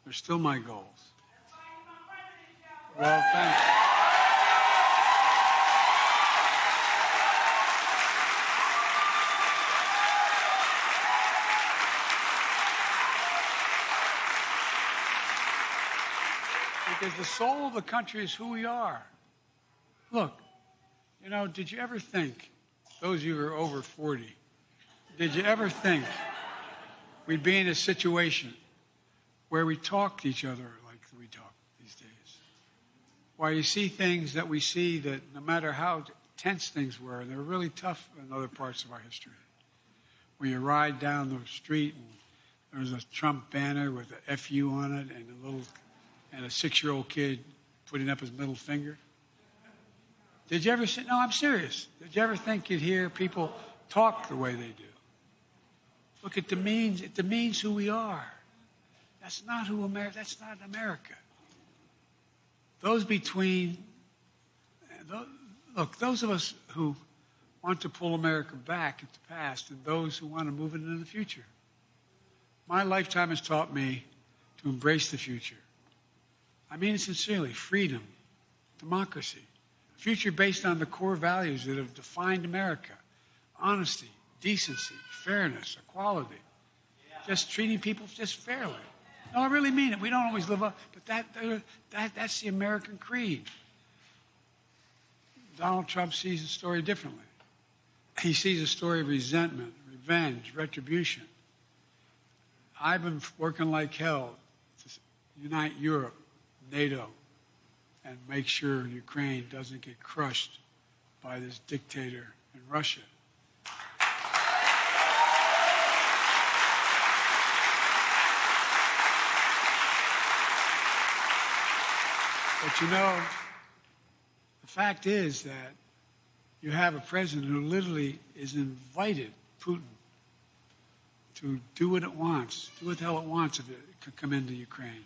They're still my goals. Well, thanks. Because the soul of the country is who we are. Look, you know, did you ever think, those of you who are over 40, did you ever think we'd be in a situation where we talk to each other like we talk these days? Why you see things that we see that no matter how tense things were, and they were really tough in other parts of our history. Where you ride down the street and there's a Trump banner with a FU on it and a 6-year-old kid putting up his middle finger. Did you ever say, no, I'm serious. Did you ever think you'd hear people talk the way they do? Look, it demeans who we are. That's not that's not America. Those of us who want to pull America back into the past and those who want to move it into the future. My lifetime has taught me to embrace the future. I mean it sincerely. Freedom, democracy, a future based on the core values that have defined America. Honesty, decency, fairness, equality. Just treating people just fairly. No, I really mean it. We don't always live up, but that's the American creed. Donald Trump sees the story differently. He sees a story of resentment, revenge, retribution. I've been working like hell to unite Europe, NATO, and make sure Ukraine doesn't get crushed by this dictator in Russia. But you know, the fact is that you have a president who literally is invited Putin to do what it wants, do what the hell it wants if it could come into Ukraine.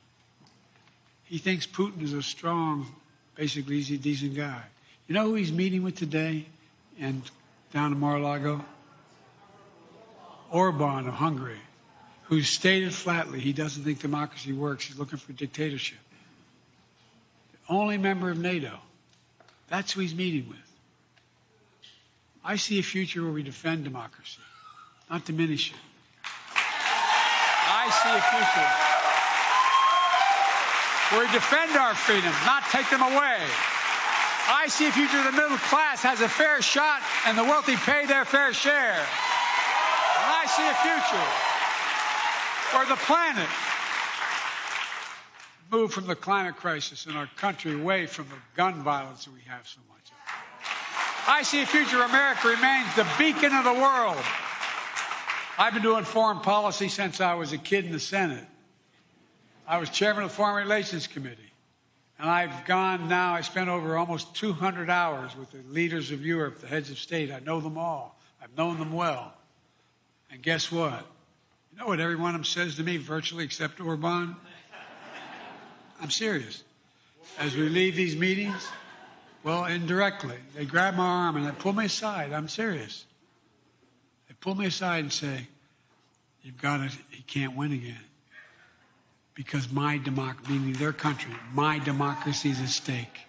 He thinks Putin is a strong, basically he's a decent guy. You know who he's meeting with today and down in Mar-A-Lago? Orbán of Hungary, who stated flatly he doesn't think democracy works. He's looking for dictatorship. The only member of NATO. That's who he's meeting with. I see a future where we defend democracy, not diminish it. I see a future where we defend our freedoms, not take them away. I see a future where the middle class has a fair shot and the wealthy pay their fair share. And I see a future where the planet move from the climate crisis in our country away from the gun violence that we have so much of. I see a future where America remains the beacon of the world. I've been doing foreign policy since I was a kid in the Senate. I was chairman of the Foreign Relations Committee. And I've gone now, I spent over almost 200 hours with the leaders of Europe, the heads of state. I know them all. I've known them well. And guess what? You know what every one of them says to me, virtually except Orbán? I'm serious. As we leave these meetings, well, indirectly, they grab my arm and they pull me aside. I'm serious. They pull me aside and say, he can't win again. Because my democracy, meaning their country, my democracy is at stake.